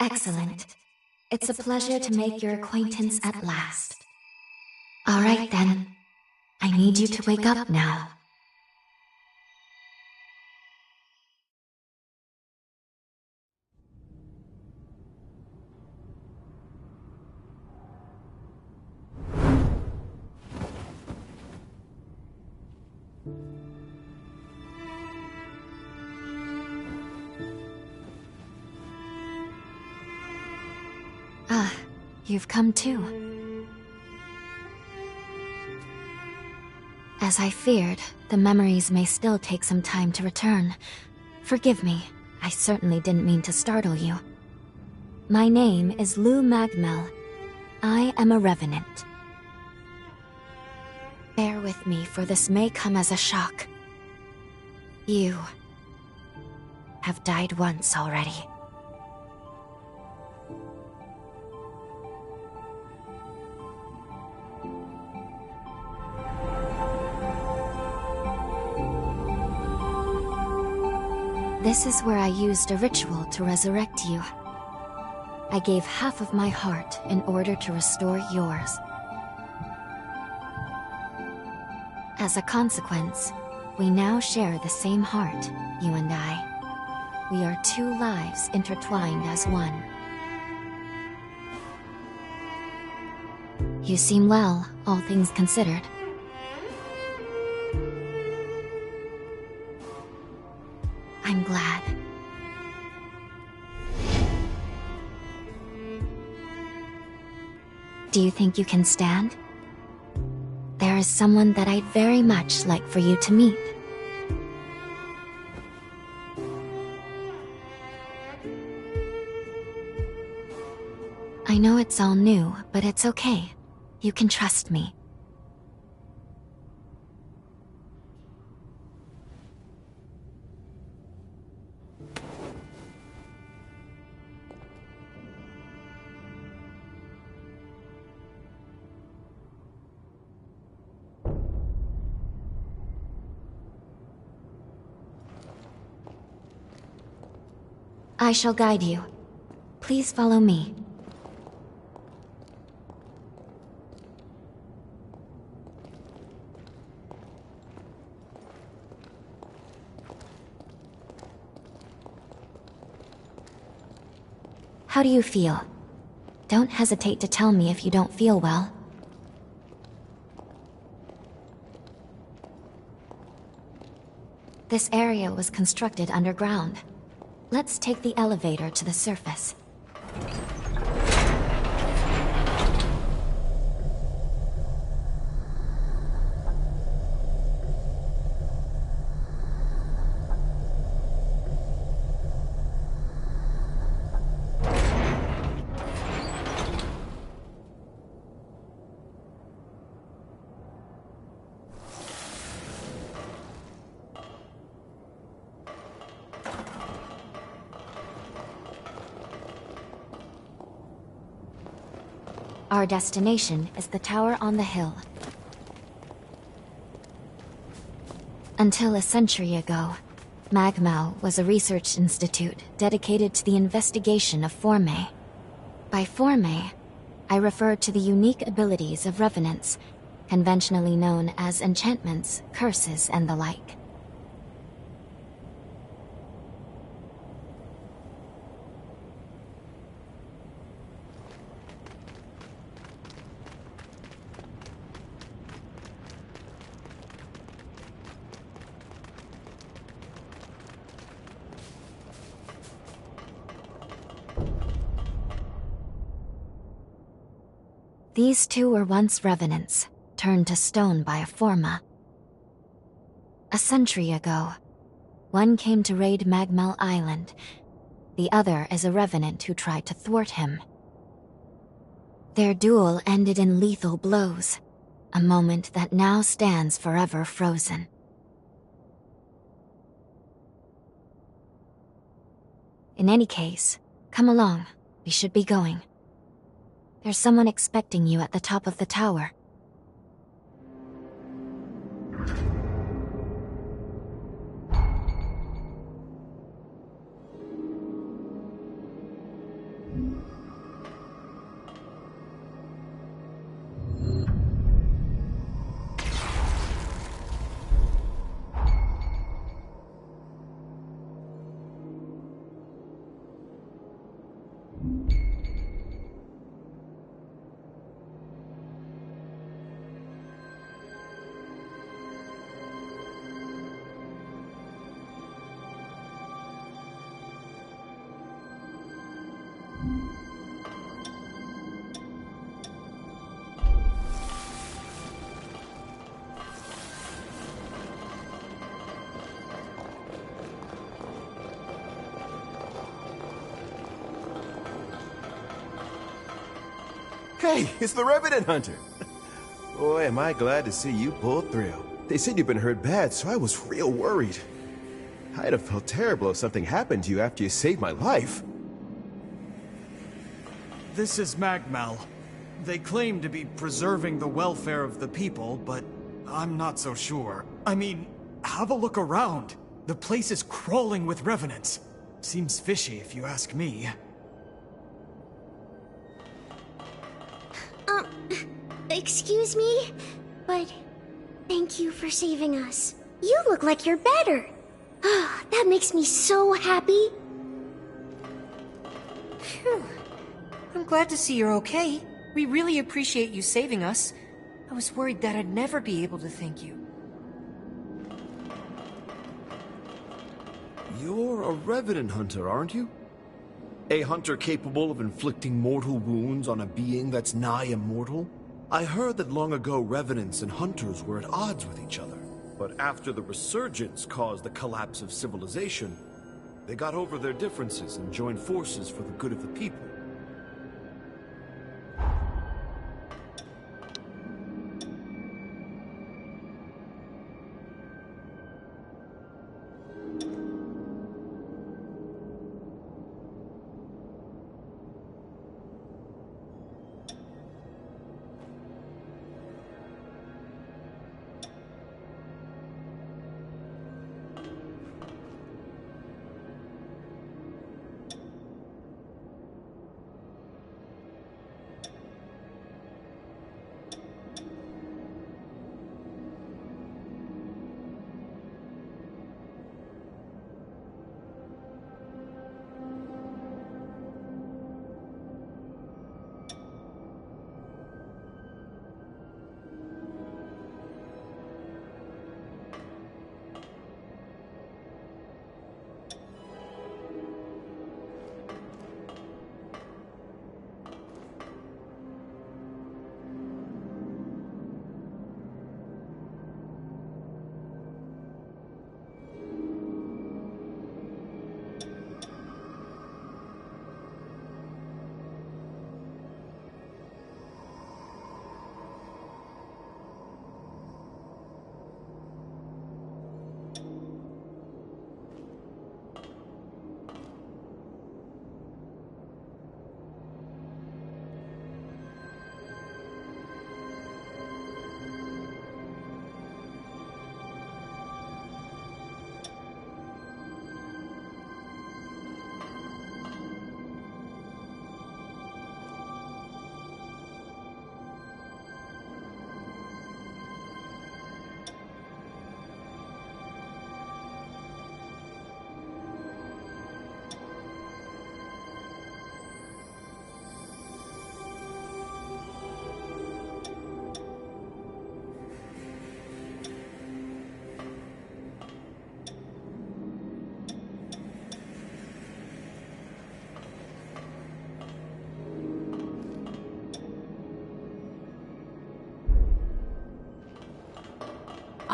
Excellent. It's a pleasure to make your acquaintance at last. All right then. I need you to wake up now. Ah, you've come too. As I feared, the memories may still take some time to return. Forgive me, I certainly didn't mean to startle you. My name is Lou Magmel. I am a revenant. Bear with me, for this may come as a shock. You have died once already. This is where I used a ritual to resurrect you. I gave half of my heart in order to restore yours. As a consequence, we now share the same heart, you and I. We are two lives intertwined as one. You seem well, all things considered. I'm glad. Do you think you can stand? There is someone that I'd very much like for you to meet. I know it's all new, but it's okay. You can trust me. I shall guide you. Please follow me. How do you feel? Don't hesitate to tell me if you don't feel well. This area was constructed underground. Let's take the elevator to the surface. Our destination is the tower on the hill. Until a century ago, Magmel was a research institute dedicated to the investigation of Forme. By Forme, I refer to the unique abilities of revenants, conventionally known as enchantments, curses, and the like. These two were once revenants, turned to stone by a Forma. A century ago, one came to raid Magmel Island. The other is a revenant who tried to thwart him. Their duel ended in lethal blows, a moment that now stands forever frozen. In any case, come along. We should be going. There's someone expecting you at the top of the tower. Hey, it's the Revenant Hunter! Boy, am I glad to see you pulled through. They said you've been hurt bad, so I was real worried. I'd have felt terrible if something happened to you after you saved my life. This is Magmal. They claim to be preserving the welfare of the people, but I'm not so sure. I mean, have a look around. The place is crawling with revenants. Seems fishy if you ask me. Excuse me, but thank you for saving us. You look like you're better. Ah, that makes me so happy. Phew. I'm glad to see you're okay. We really appreciate you saving us. I was worried that I'd never be able to thank you. You're a Revenant Hunter, aren't you? A hunter capable of inflicting mortal wounds on a being that's nigh immortal? I heard that long ago Revenants and Hunters were at odds with each other. But after the Resurgence caused the collapse of civilization, they got over their differences and joined forces for the good of the people.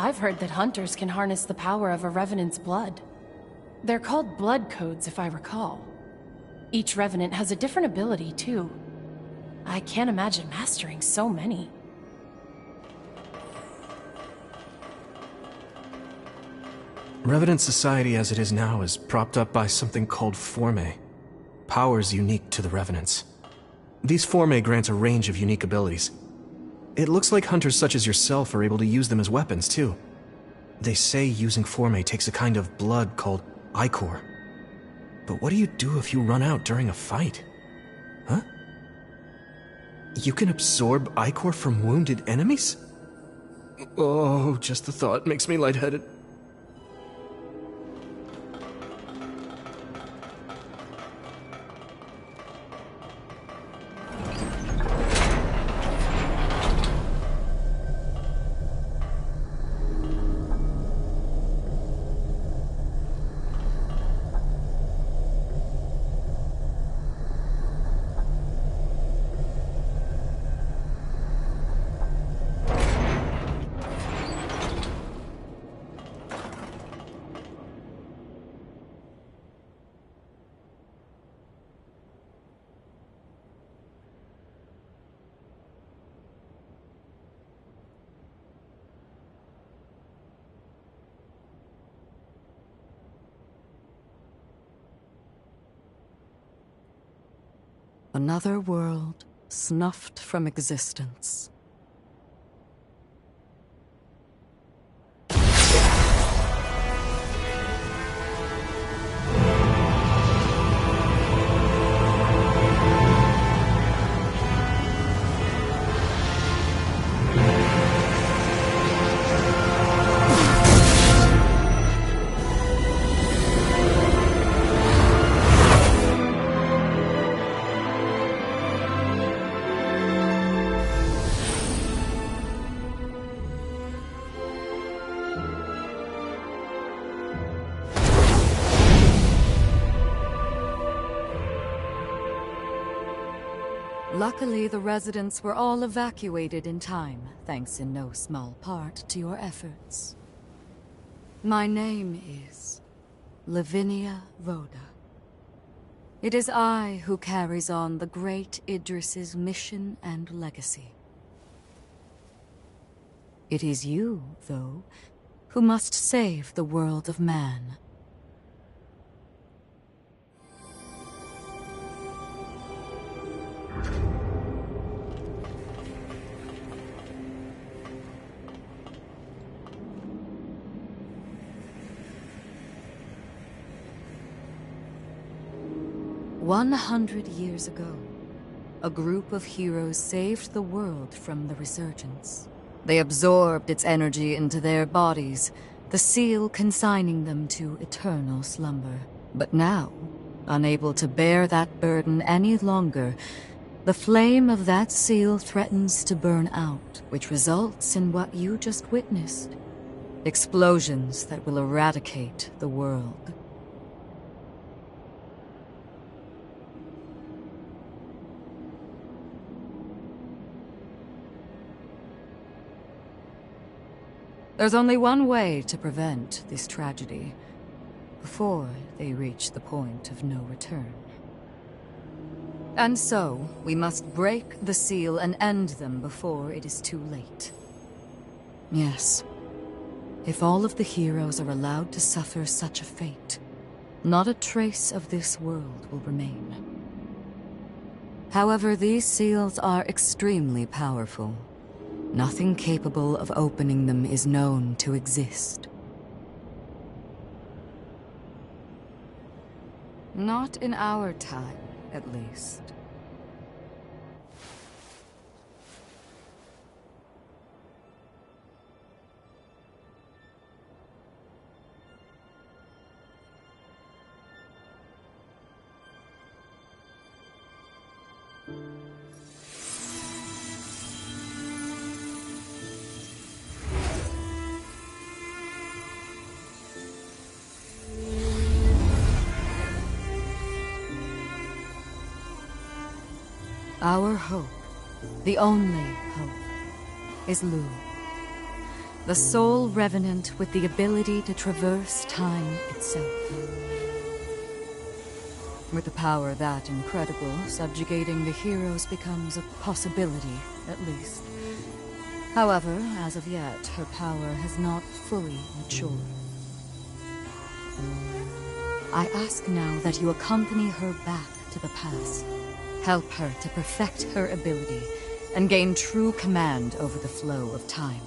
I've heard that hunters can harness the power of a Revenant's blood. They're called blood codes, if I recall. Each Revenant has a different ability, too. I can't imagine mastering so many. Revenant society as it is now is propped up by something called Forme. Powers unique to the Revenants. These Forme grant a range of unique abilities. It looks like hunters such as yourself are able to use them as weapons, too. They say using Forme takes a kind of blood called Ichor. But what do you do if you run out during a fight? Huh? You can absorb Ichor from wounded enemies? Oh, just the thought makes me lightheaded. Another world snuffed from existence. Luckily, the residents were all evacuated in time, thanks in no small part to your efforts. My name is Lavinia Rhoda. It is I who carries on the great Idris's mission and legacy. It is you, though, who must save the world of man. 100 years ago, a group of heroes saved the world from the Resurgence. They absorbed its energy into their bodies, the seal consigning them to eternal slumber. But now, unable to bear that burden any longer, the flame of that seal threatens to burn out, which results in what you just witnessed. Explosions that will eradicate the world. There's only one way to prevent this tragedy, before they reach the point of no return. And so, we must break the seal and end them before it is too late. Yes. If all of the heroes are allowed to suffer such a fate, not a trace of this world will remain. However, these seals are extremely powerful. Nothing capable of opening them is known to exist. Not in our time, at least. Our hope, the only hope, is Lu. The sole revenant with the ability to traverse time itself. With a power that incredible, subjugating the heroes becomes a possibility, at least. However, as of yet, her power has not fully matured. I ask now that you accompany her back to the past. Help her to perfect her ability and gain true command over the flow of time.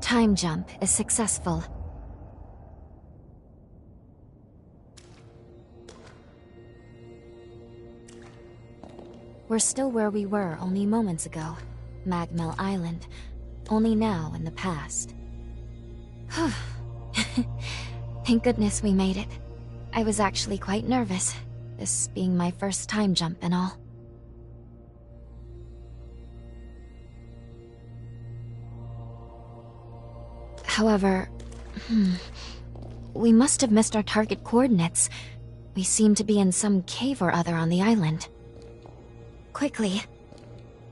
Time jump is successful. We're still where we were only moments ago. Magmel Island. Only now in the past. Thank goodness we made it. I was actually quite nervous, this being my first time jump and all. However, we must have missed our target coordinates. We seem to be in some cave or other on the island. Quickly,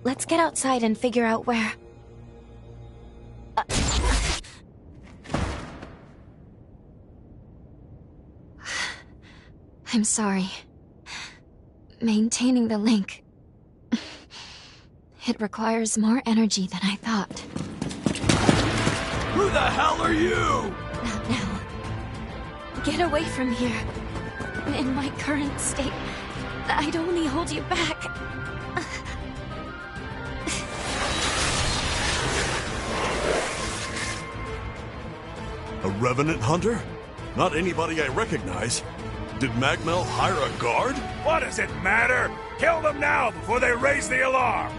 let's get outside and figure out where... I'm sorry. Maintaining the link... It requires more energy than I thought. Who the hell are you? Not now. Get away from here. In my current state, I'd only hold you back. A Revenant hunter? Not anybody I recognize. Did Magmel hire a guard? What does it matter? Kill them now before they raise the alarm!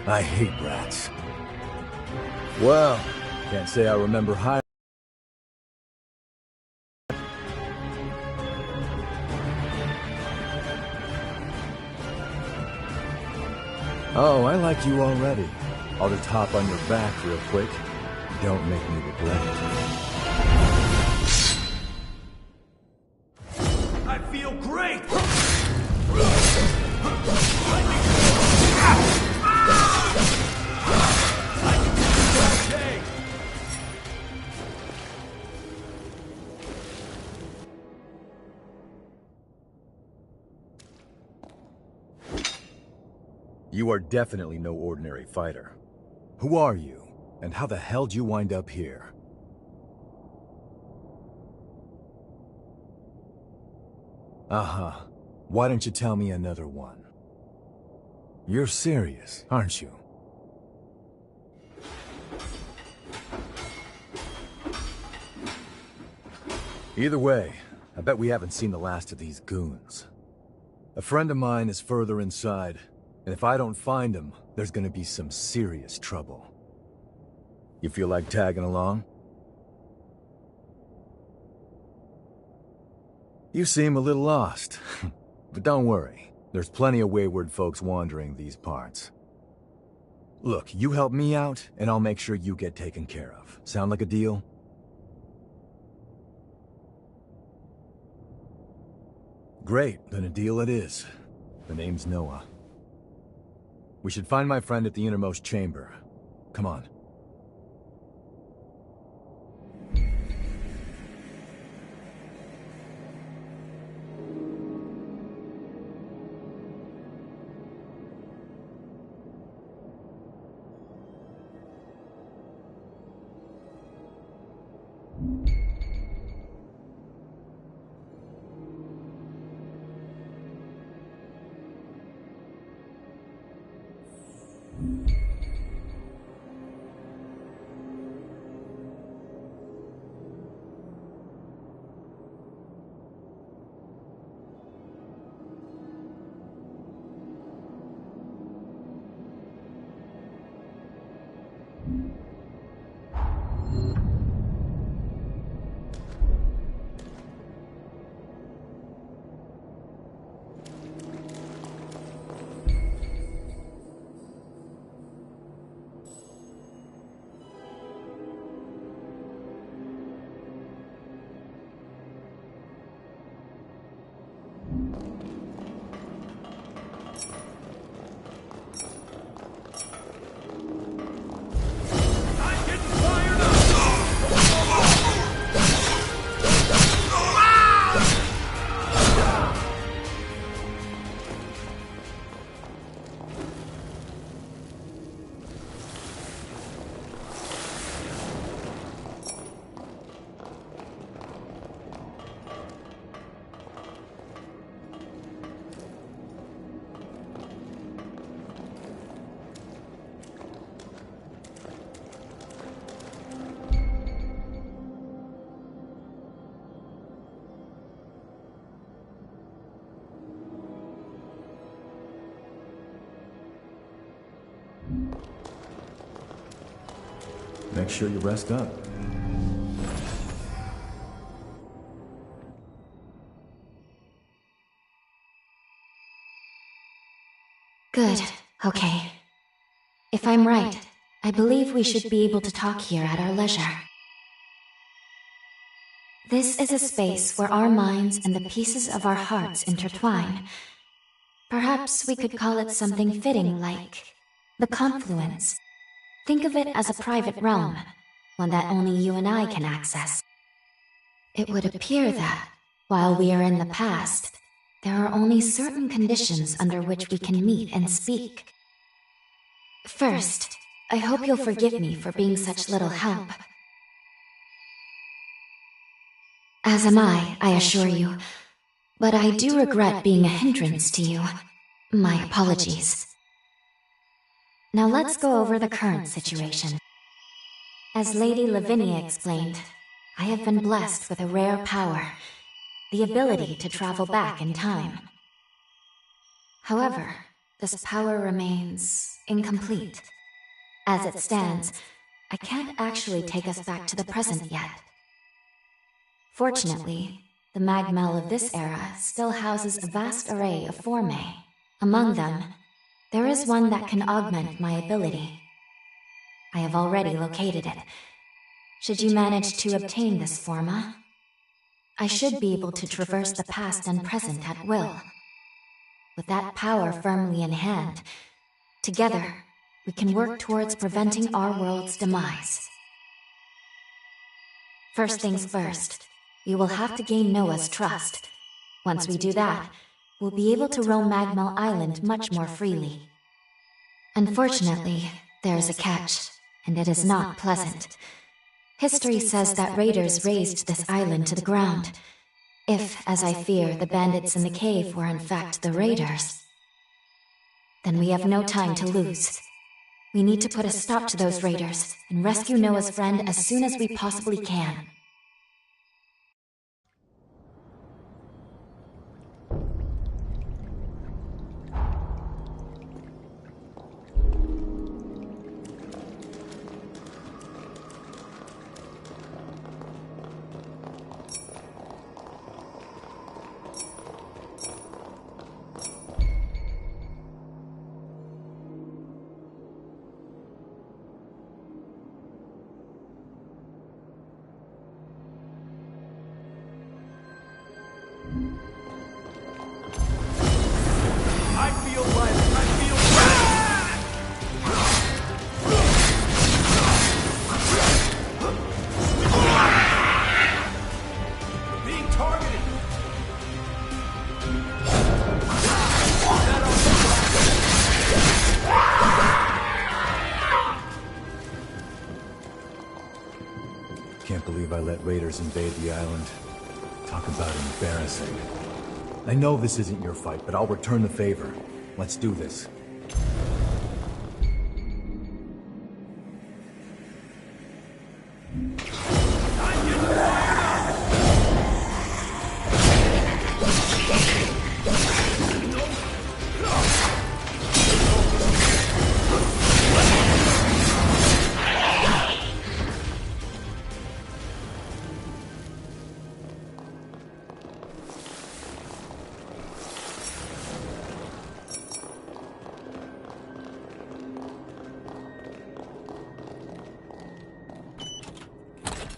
I hate rats. Well, can't say I remember hiring. Oh, I like you already. I'll just hop on your back real quick. Don't make me regret it. I feel great! You are definitely no ordinary fighter. Who are you, and how the hell'd you wind up here? Uh-huh. Why don't you tell me another one? You're serious, aren't you? Either way, I bet we haven't seen the last of these goons. A friend of mine is further inside, and if I don't find him, there's gonna be some serious trouble. You feel like tagging along? You seem a little lost, but don't worry. There's plenty of wayward folks wandering these parts. Look, you help me out, and I'll make sure you get taken care of. Sound like a deal? Great, then a deal it is. The name's Noah. We should find my friend at the innermost chamber. Come on. Make sure you rest up. Good. Okay. If I'm right, I believe we should be able to talk here at our leisure. This is a space where our minds and the pieces of our hearts intertwine. Perhaps we could call it something fitting like the confluence. Think of it as a private realm, one that only you and I can access. It would appear that, while we are in the past, there are only certain conditions under which we can meet and speak. First, I hope you'll forgive me for being such little help. As am I assure you. But I do regret being a hindrance to you. My apologies. Now let's go over the current situation. As Lady Lavinia explained, I have been blessed with a rare power, the ability to travel back in time. However, this power remains incomplete. As it stands, I can't actually take us back to the present yet. Fortunately, the Magmel of this era still houses a vast array of formae. Among them, there is one that can augment my ability. I have already located it. Should you manage to obtain this forma, I should be able to traverse the past and present at will. With that power firmly in hand, together, we can work towards preventing our world's demise. First things first, we will have to gain Noah's trust. Once we do that, we'll be able to roam Magmel Island much more freely. Unfortunately, there is a catch, and it is not pleasant. History says that raiders razed this island to the ground. If, as I fear, the bandits in the cave were in fact the raiders, then we have no time to lose. We need to put a stop to those raiders and rescue Noah's friend as soon as we possibly can. Can't believe I let raiders invade the island. Talk about embarrassing. I know this isn't your fight, but I'll return the favor. Let's do this.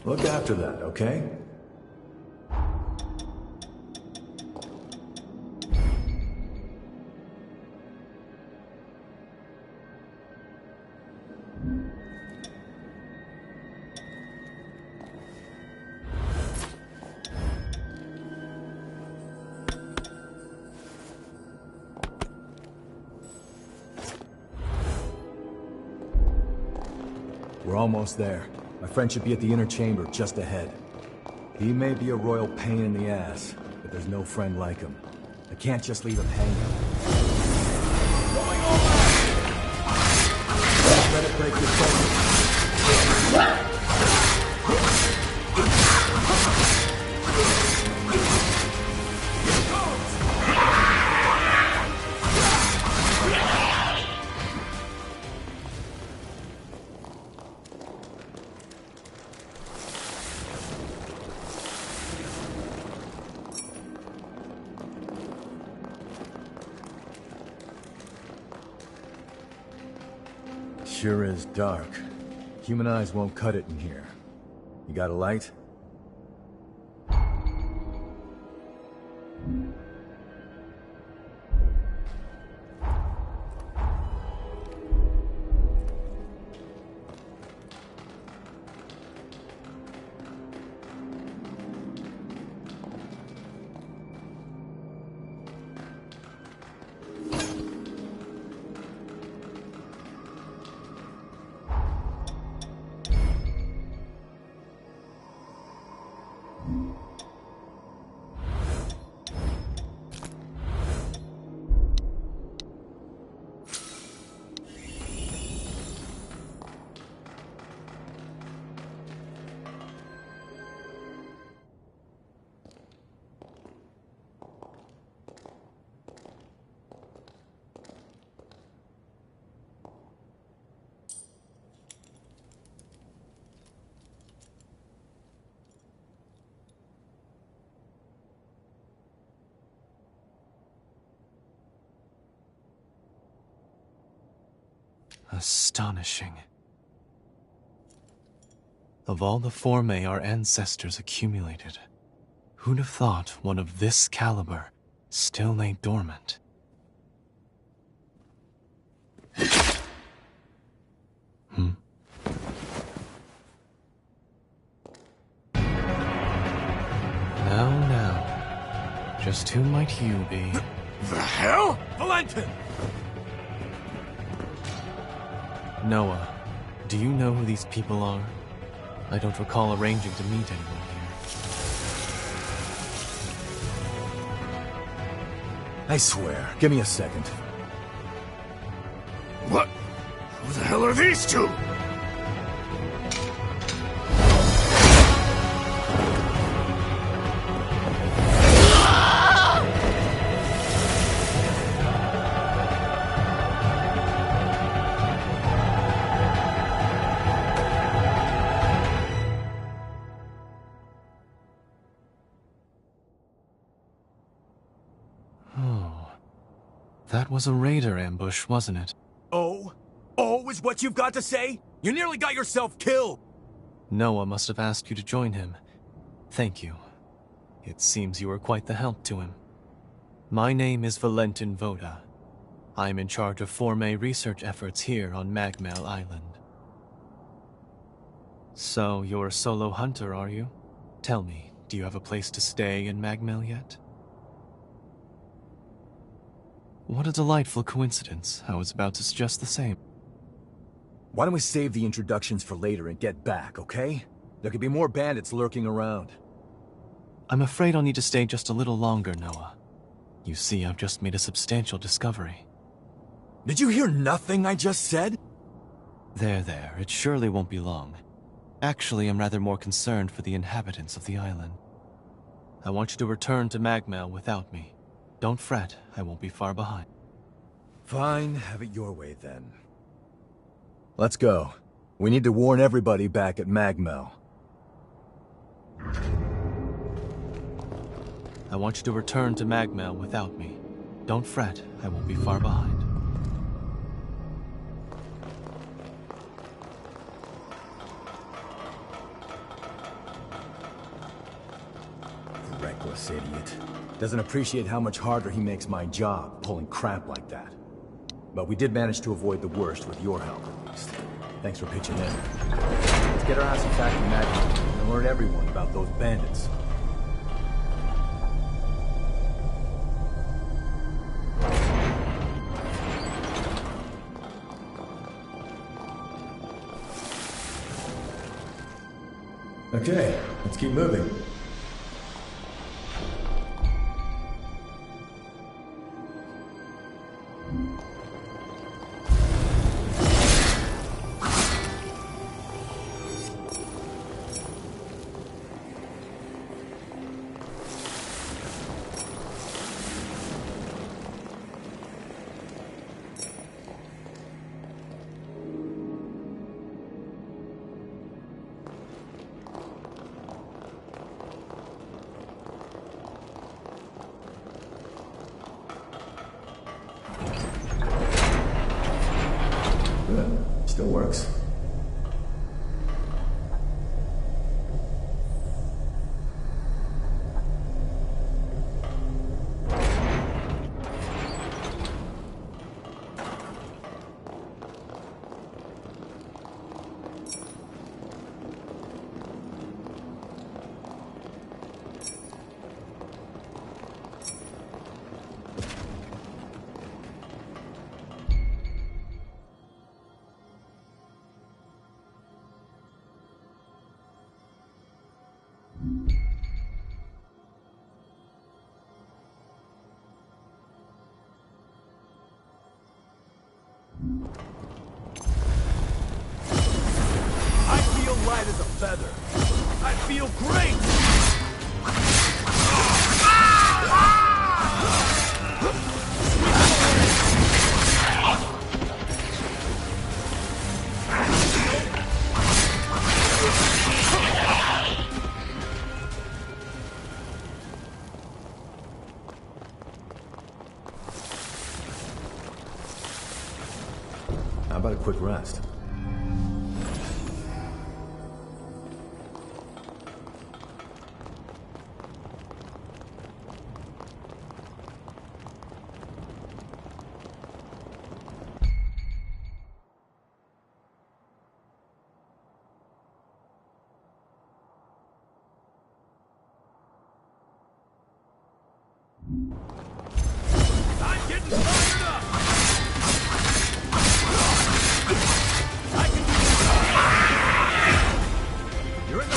Look after that, okay? We're almost there. My friend should be at the inner chamber just ahead. He may be a royal pain in the ass, but there's no friend like him. I can't just leave him hanging. Going over! Let it break your focus. sure is dark. Human eyes won't cut it in here. You got a light? Astonishing. Of all the Forme our ancestors accumulated, who'd have thought one of this caliber still lay dormant? Now, just who might you be? The hell? Valentin! Noah, do you know who these people are? I don't recall arranging to meet anyone here. I swear, give me a second. What? Who the hell are these two? That was a raider ambush, wasn't it? Oh? Oh is what you've got to say? You nearly got yourself killed! Noah must have asked you to join him. Thank you. It seems you were quite the help to him. My name is Valentin Voda. I'm in charge of Forme research efforts here on Magmel Island. So, you're a solo hunter, are you? Tell me, do you have a place to stay in Magmel yet? What a delightful coincidence. I was about to suggest the same. Why don't we save the introductions for later and get back, okay? There could be more bandits lurking around. I'm afraid I'll need to stay just a little longer, Noah. You see, I've just made a substantial discovery. Did you hear nothing I just said? There. It surely won't be long. Actually, I'm rather more concerned for the inhabitants of the island. I want you to return to Magmel without me. Don't fret, I won't be far behind. Fine, have it your way then. Let's go. We need to warn everybody back at Magmel. I want you to return to Magmel without me. Don't fret, I won't be far behind. Reckless idiot. Doesn't appreciate how much harder he makes my job, pulling crap like that. But we did manage to avoid the worst with your help, at least. Thanks for pitching in. Let's get our asses back to Magmel and alert everyone about those bandits. Okay, let's keep moving. light as a feather. I feel great! How about a quick rest? I'm getting fired up! You're in the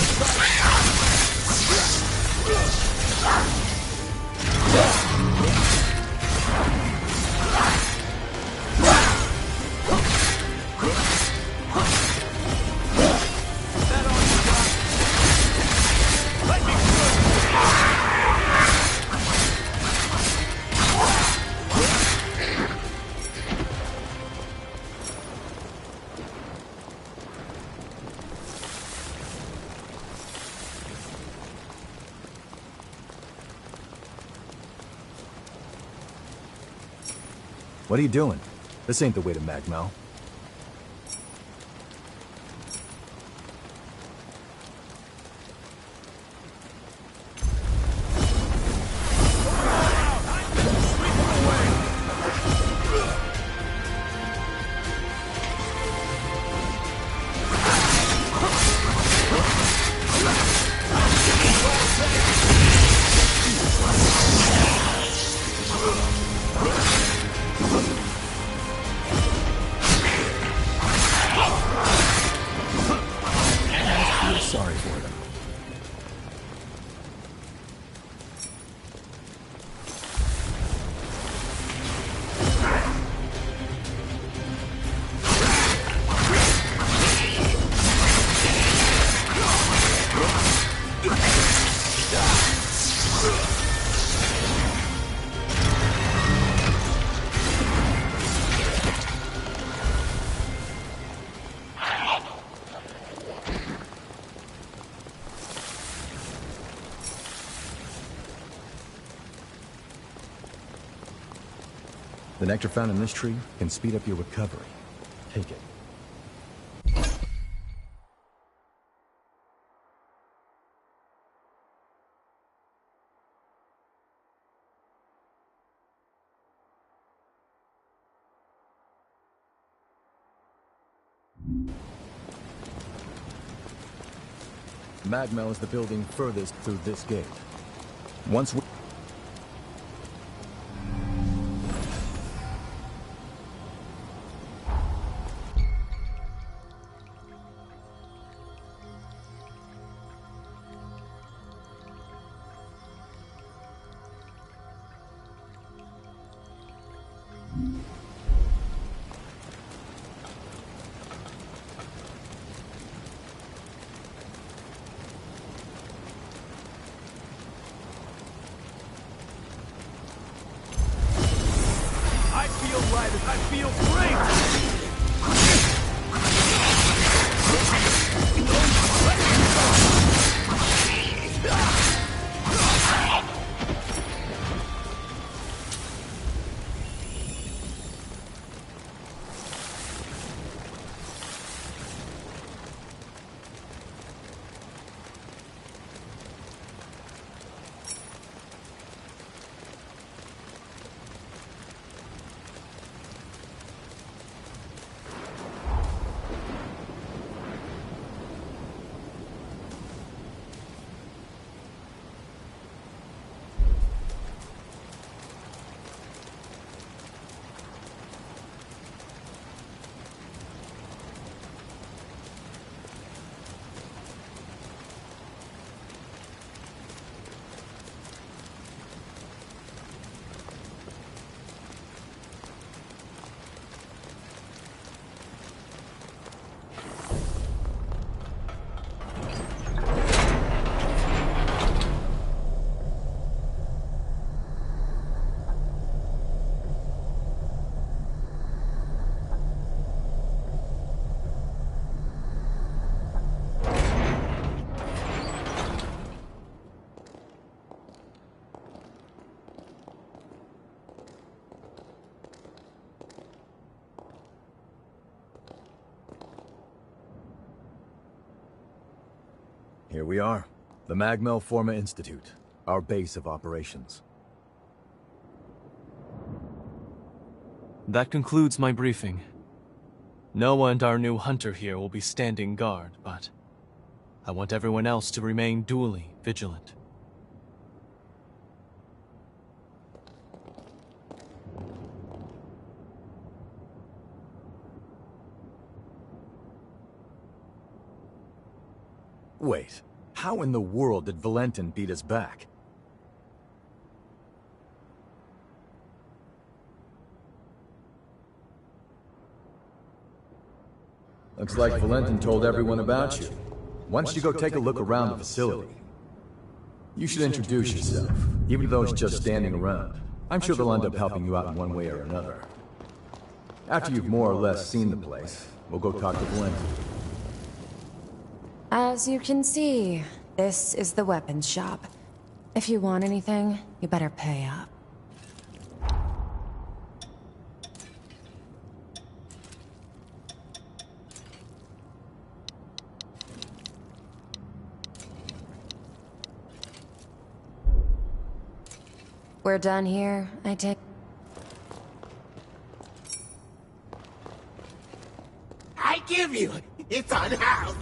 What are you doing? This ain't the way to Magmal. Sorry for them. The nectar found in this tree can speed up your recovery. Take it. Magmal is the building furthest through this gate. Once we... Here we are. The Magmel Forma Institute, our base of operations. That concludes my briefing. Noah and our new hunter here will be standing guard, but I want everyone else to remain duly vigilant. Wait, how in the world did Valentin beat us back? Looks like Valentin told everyone about you. Why don't you go take a look around the facility? You should introduce yourself, even though it's just standing around. I'm sure they'll end up helping you out in one way or another. After you've more or less seen the place, we'll go talk to Valentin. As you can see, this is the weapons shop. If you want anything, you better pay up. We're done here, I take... I give you! It's unhoused!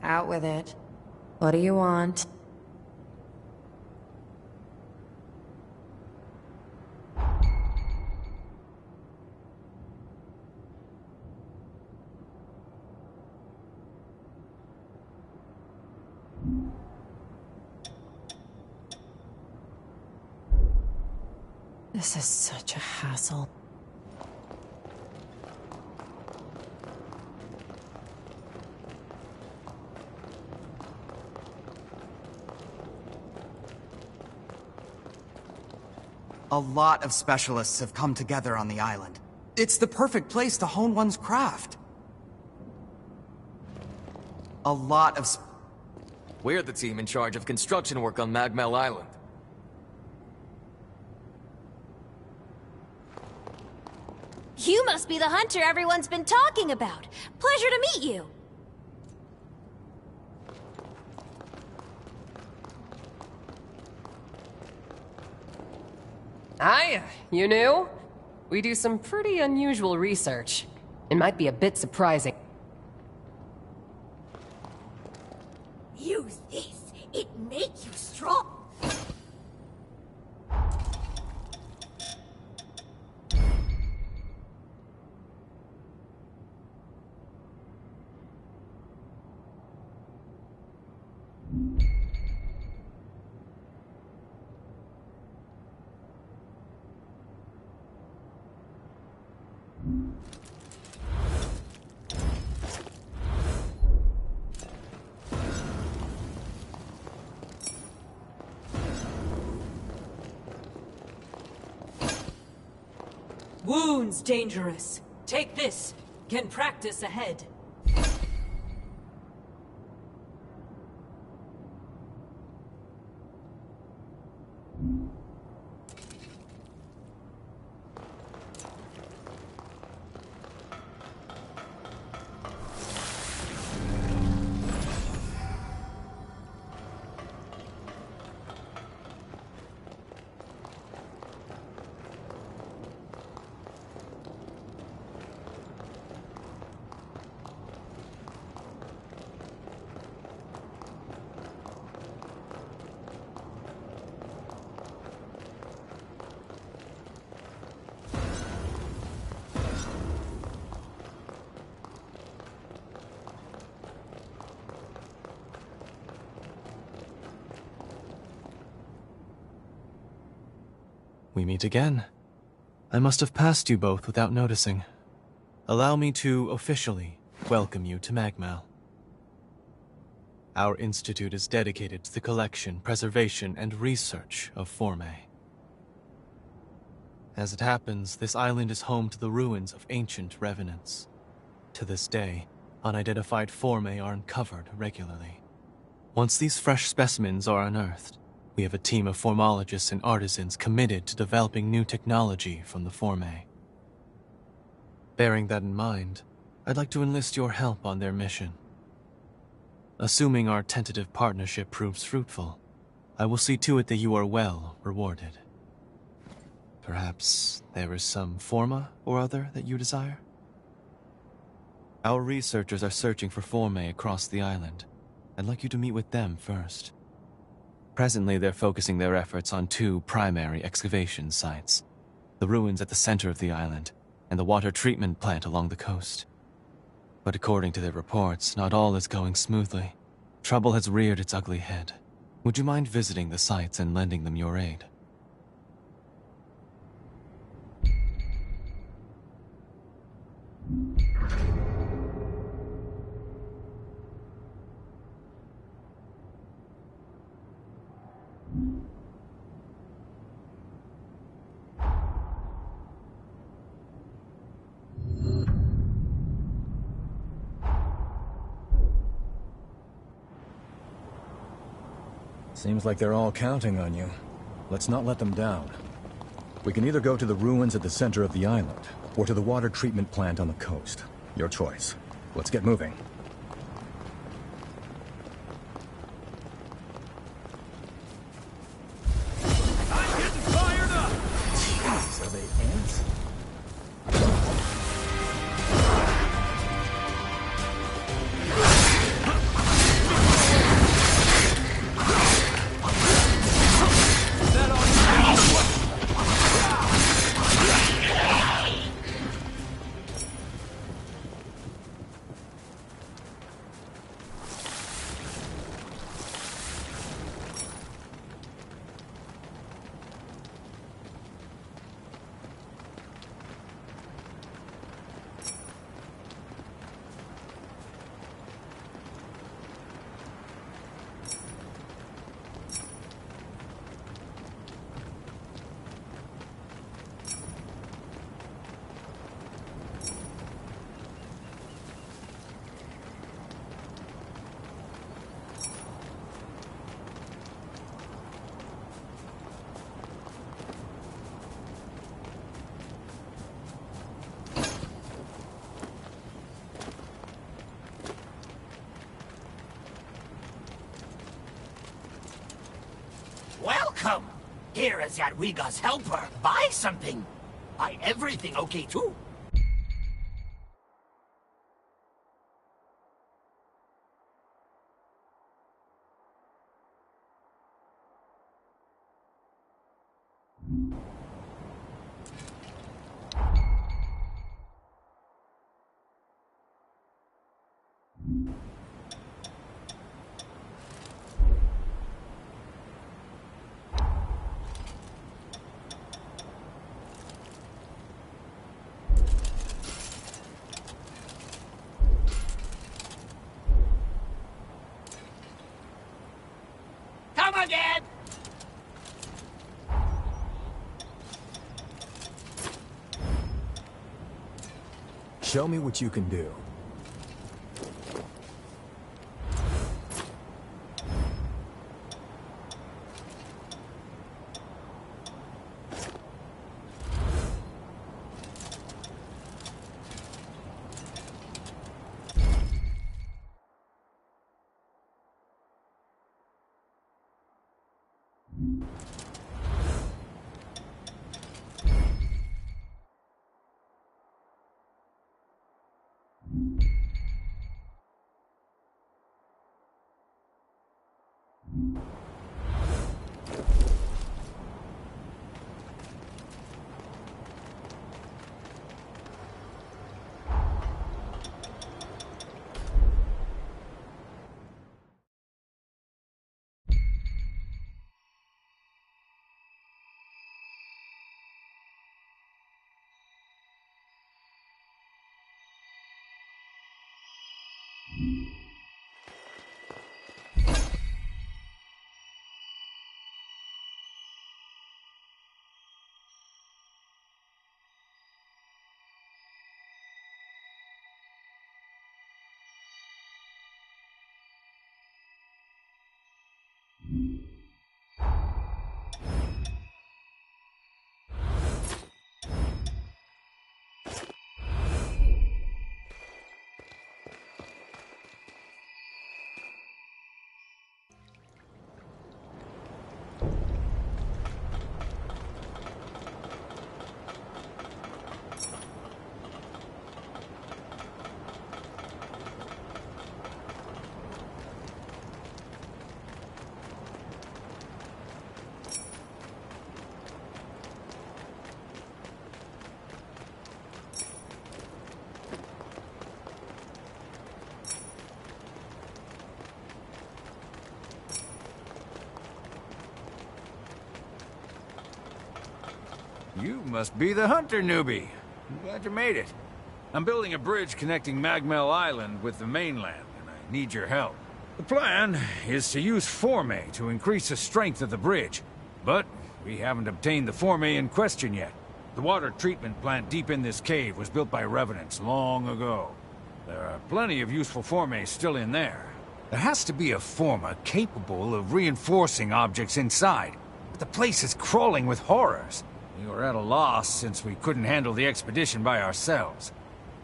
Out with it. What do you want? This is such a hassle. A lot of specialists have come together on the island. It's the perfect place to hone one's craft. A lot of We're the team in charge of construction work on Magmel Island. You must be the hunter everyone's been talking about. Pleasure to meet you. Hiya, you new? We do some pretty unusual research. It might be a bit surprising. Use this. It make you strong. Wounds dangerous. Take this. Can practice ahead. We meet again. I must have passed you both without noticing. Allow me to officially welcome you to Magmal. Our institute is dedicated to the collection, preservation, and research of Forme. As it happens, this island is home to the ruins of ancient revenants. To this day, unidentified Forme are uncovered regularly. Once these fresh specimens are unearthed, we have a team of formologists and artisans committed to developing new technology from the Forme. Bearing that in mind, I'd like to enlist your help on their mission. Assuming our tentative partnership proves fruitful, I will see to it that you are well rewarded. Perhaps there is some forma or other that you desire? Our researchers are searching for Forme across the island. I'd like you to meet with them first. Presently, they're focusing their efforts on two primary excavation sites: the ruins at the center of the island, and the water treatment plant along the coast. But according to their reports, not all is going smoothly. Trouble has reared its ugly head. Would you mind visiting the sites and lending them your aid? Seems like they're all counting on you. Let's not let them down. We can either go to the ruins at the center of the island, or to the water treatment plant on the coast. Your choice. Let's get moving. I'm getting fired up! Jeez, are they ants? Welcome! Here is Jadwiga's helper. Buy something. Buy everything, okay, too? Show me what you can do. You must be the hunter newbie. I'm glad you made it. I'm building a bridge connecting Magmel Island with the mainland, and I need your help. The plan is to use Forme to increase the strength of the bridge, but we haven't obtained the Forme in question yet. The water treatment plant deep in this cave was built by Revenants long ago. There are plenty of useful Forme still in there. There has to be a Forma capable of reinforcing objects inside, but the place is crawling with horrors. We were at a loss since we couldn't handle the expedition by ourselves.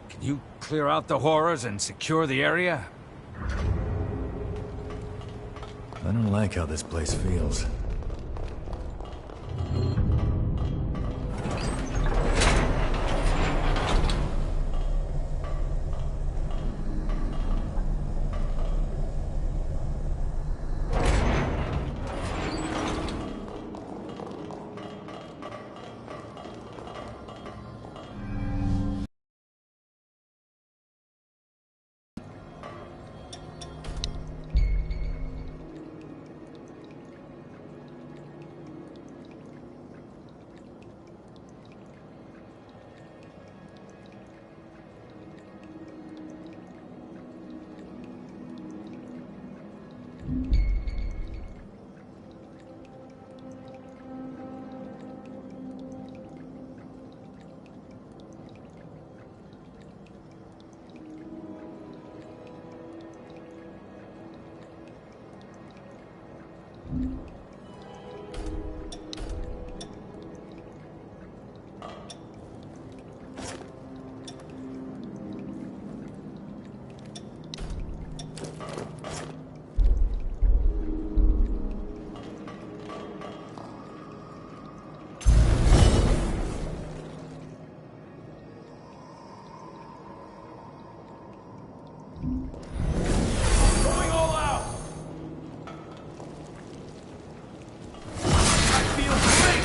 Can you clear out the horrors and secure the area? I don't like how this place feels. Going all out! I feel great!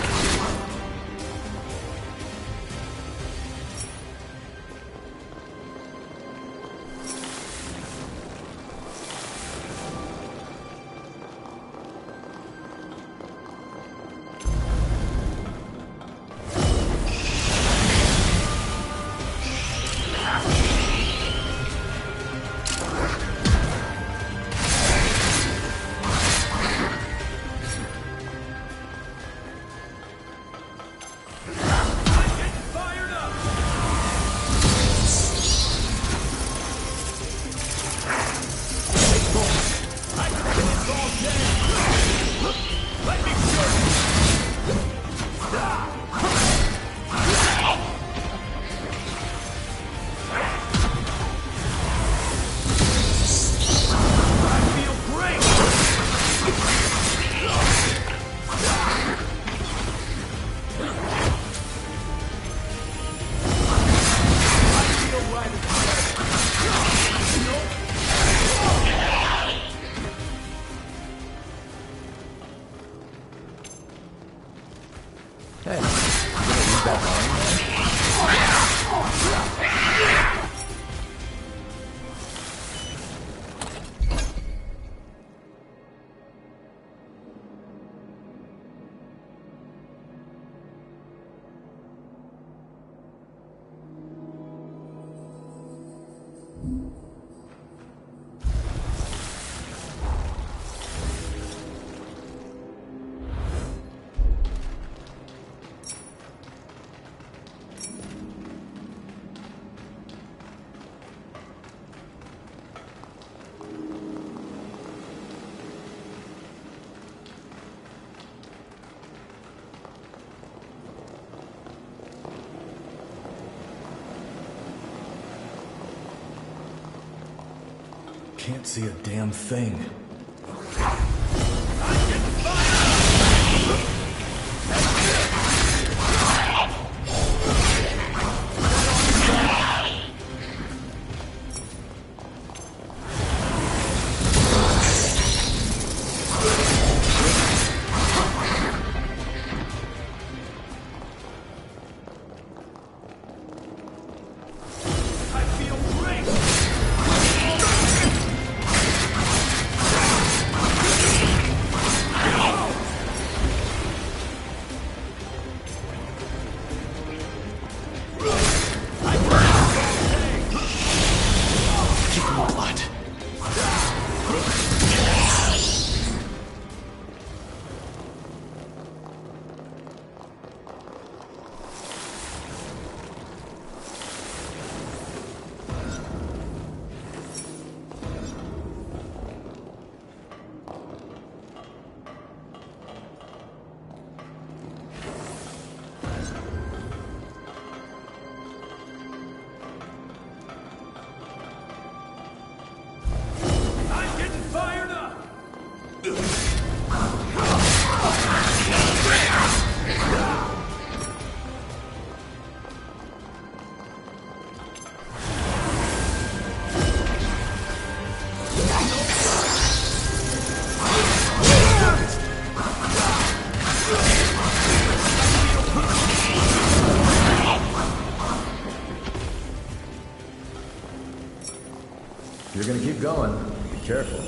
Can't see a damn thing. You're gonna keep going. Be careful.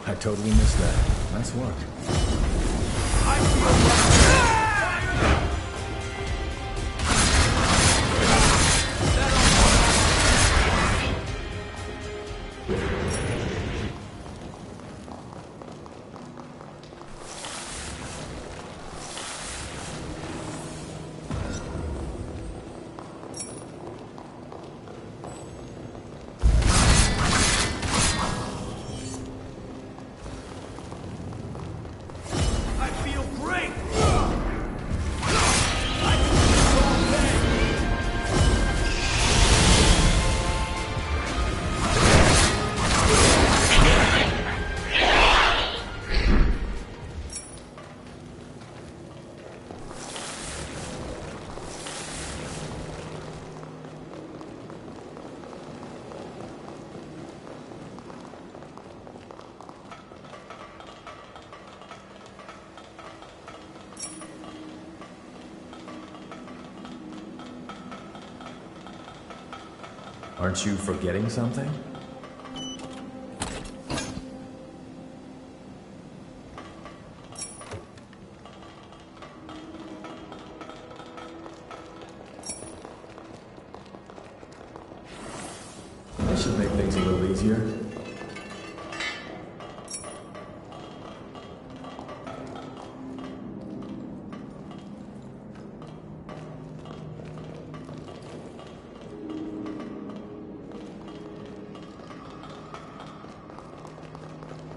I totally missed that. Nice work. Aren't you forgetting something? This should make things a little easier.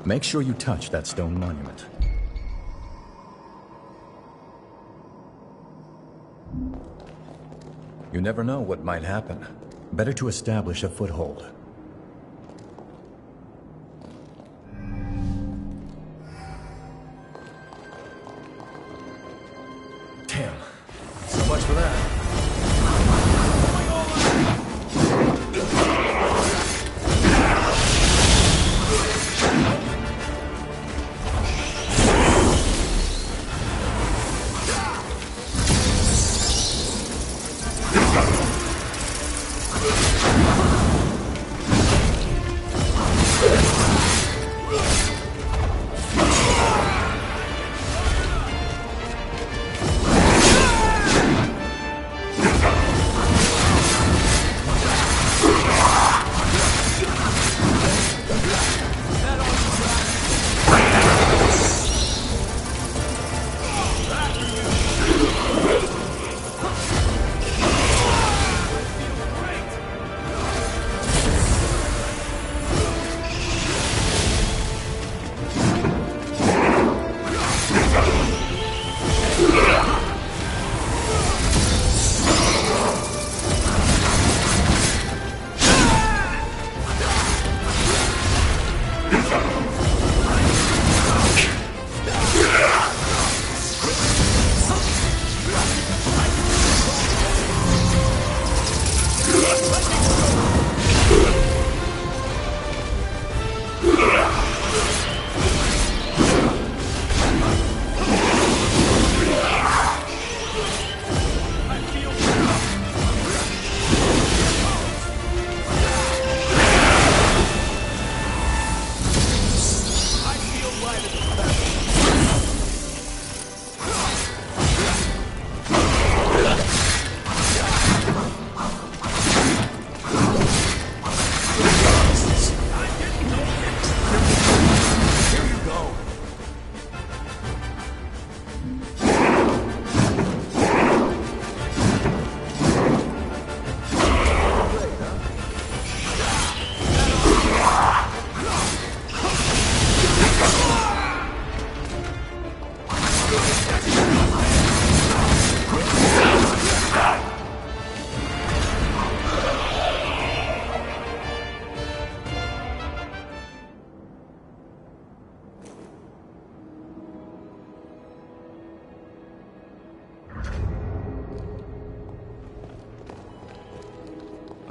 Make sure you touch that stone monument. You never know what might happen. Better to establish a foothold. Damn. So much for that.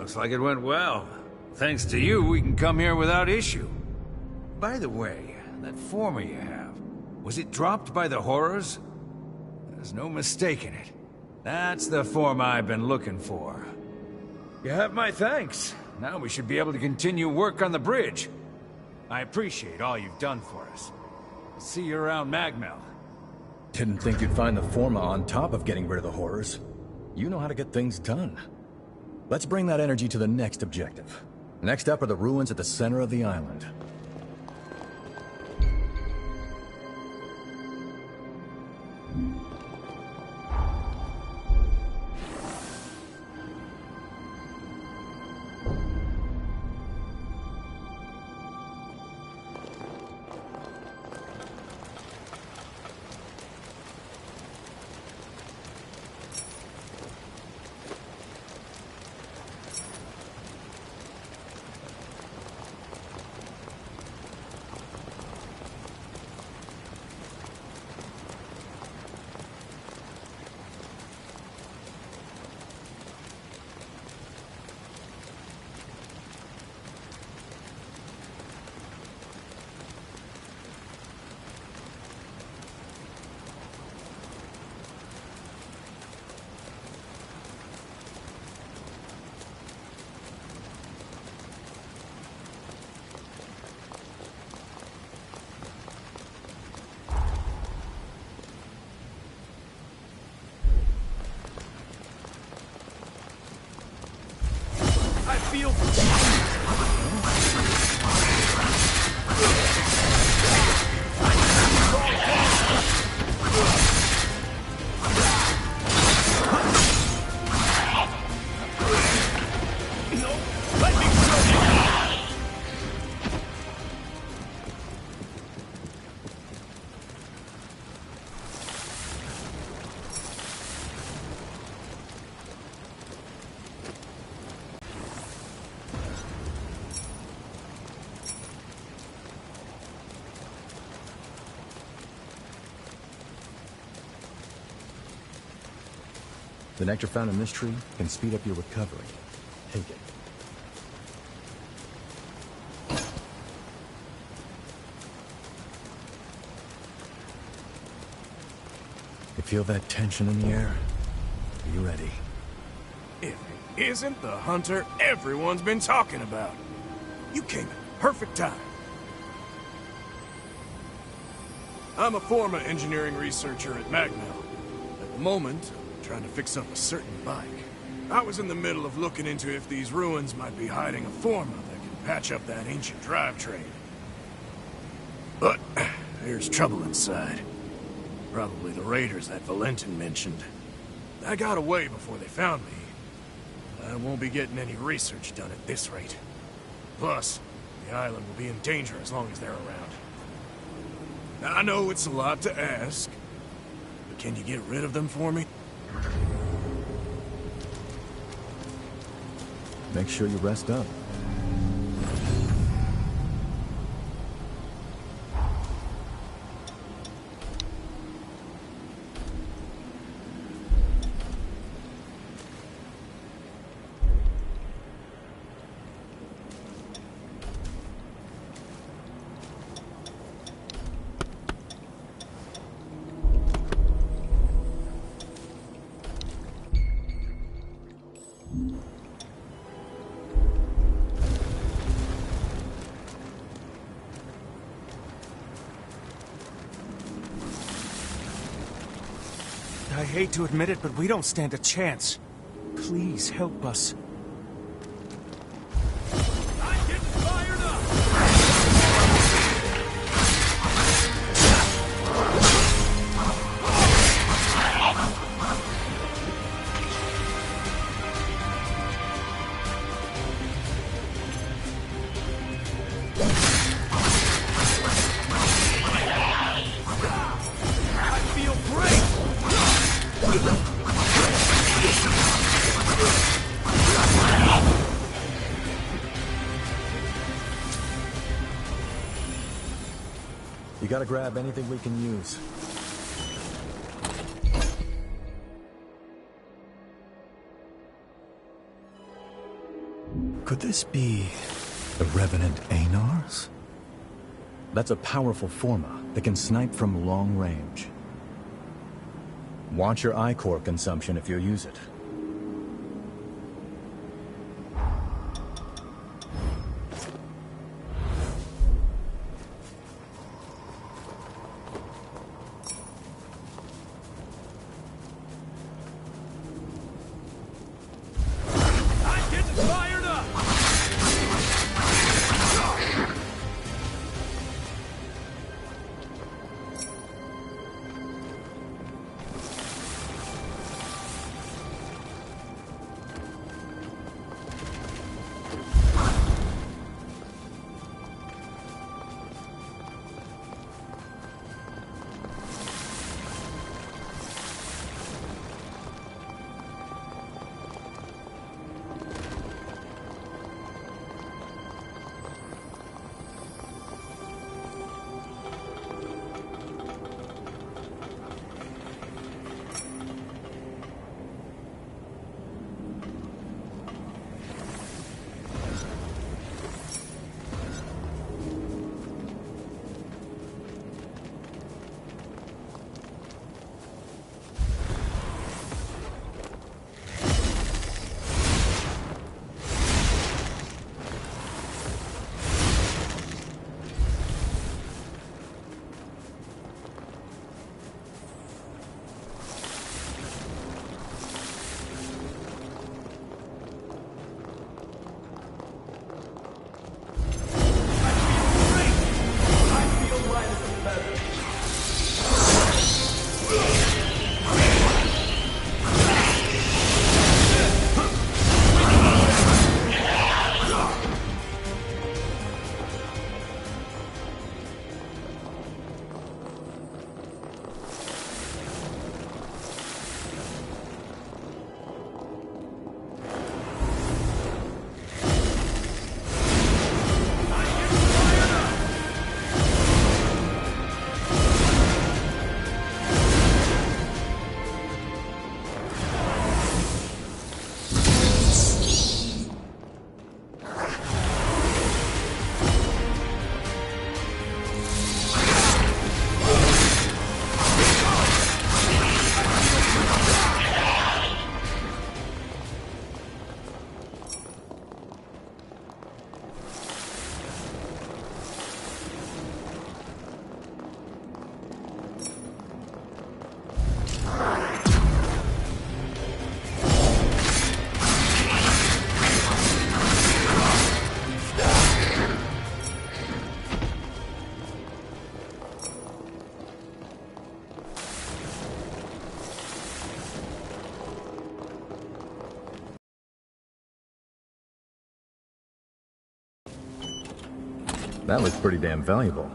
Looks like it went well. Thanks to you, we can come here without issue. By the way, that former you have, was it dropped by the horrors? There's no mistaking it. That's the form I've been looking for. You have my thanks. Now we should be able to continue work on the bridge. I appreciate all you've done for us. I'll see you around Magmel. Didn't think you'd find the Forma on top of getting rid of the horrors. You know how to get things done. Let's bring that energy to the next objective. Next up are the ruins at the center of the island. I feel... The nectar found in this tree can speed up your recovery. Take it. You feel that tension in the air? Are you ready? If it isn't the hunter everyone's been talking about. You came at the perfect time. I'm a former engineering researcher at Magmel. At the moment, I'm trying to fix up a certain bike. I was in the middle of looking into if these ruins might be hiding a forma that can patch up that ancient drivetrain. But there's trouble inside. Probably the raiders that Valentin mentioned. I got away before they found me. I won't be getting any research done at this rate. Plus, the island will be in danger as long as they're around. Now, I know it's a lot to ask, but can you get rid of them for me? Make sure you rest up. I hate to admit it, but we don't stand a chance. Please help us. You gotta grab anything we can use. Could this be the Revenant Anars? That's a powerful forma that can snipe from long range. Watch your ichor consumption if you use it. That looks pretty damn valuable.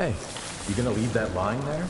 Hey, you gonna leave that lying there?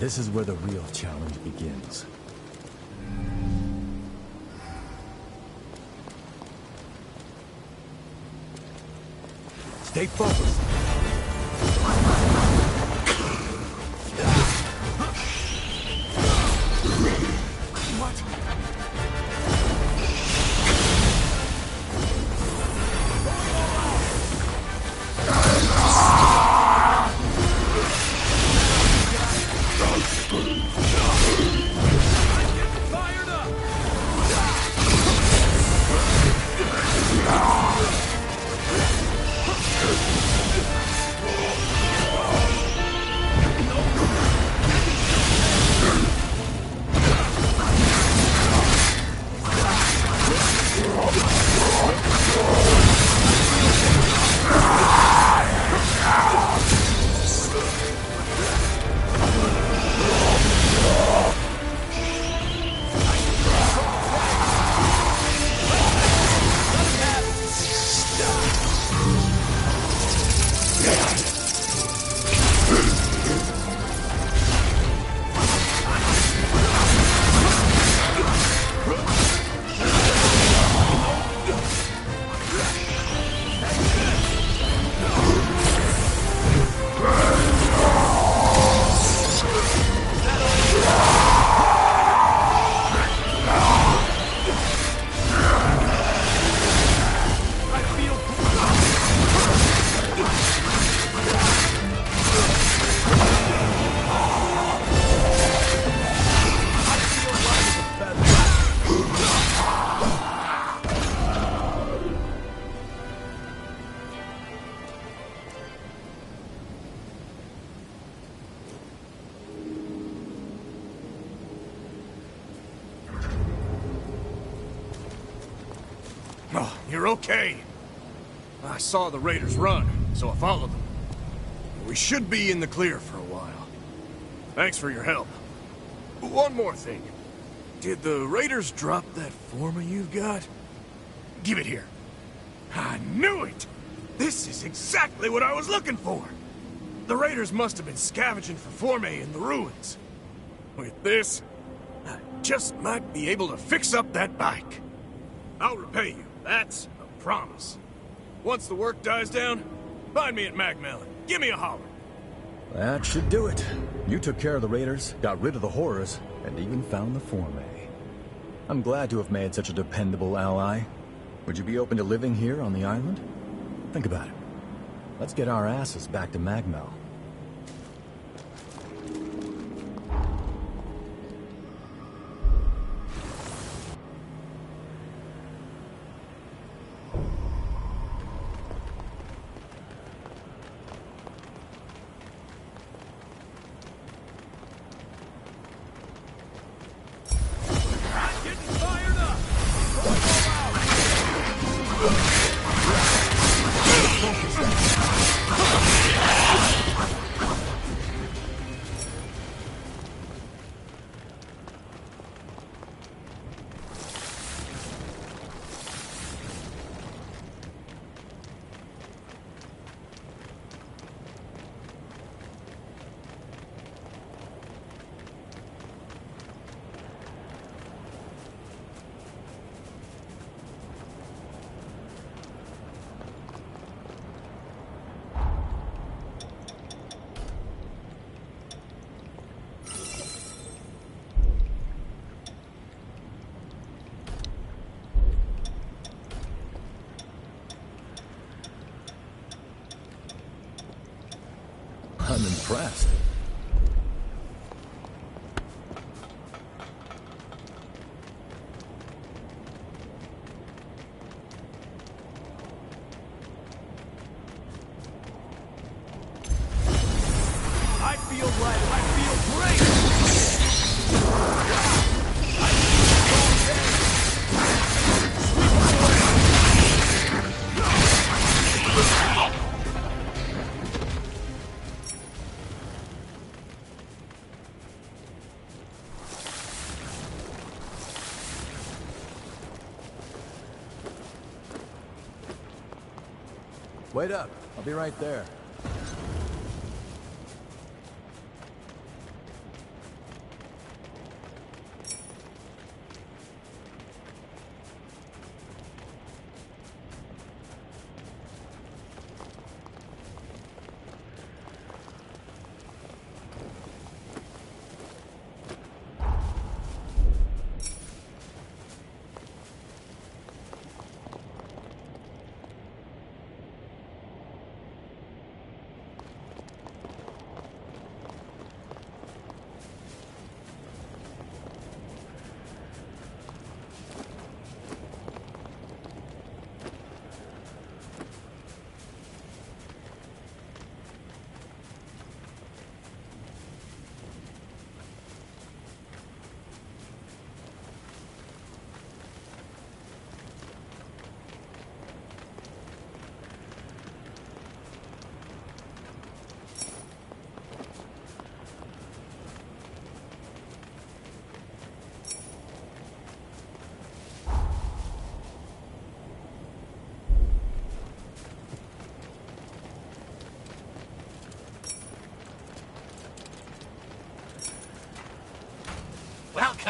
This is where the real challenge begins. Stay focused. Oh, you're okay. I saw the raiders run, so I followed them. We should be in the clear for a while. Thanks for your help. One more thing. Did the raiders drop that forma you've got? Give it here. I knew it! This is exactly what I was looking for! The raiders must have been scavenging for Forme in the ruins. With this, I just might be able to fix up that bike. I'll repay you. That's a promise. Once the work dies down, find me at Magmel and give me a holler. That should do it. You took care of the raiders, got rid of the horrors, and even found the Forme. I'm glad to have made such a dependable ally. Would you be open to living here on the island? Think about it. Let's get our asses back to Magmel. I'm impressed. I feel great! Wait up. I'll be right there.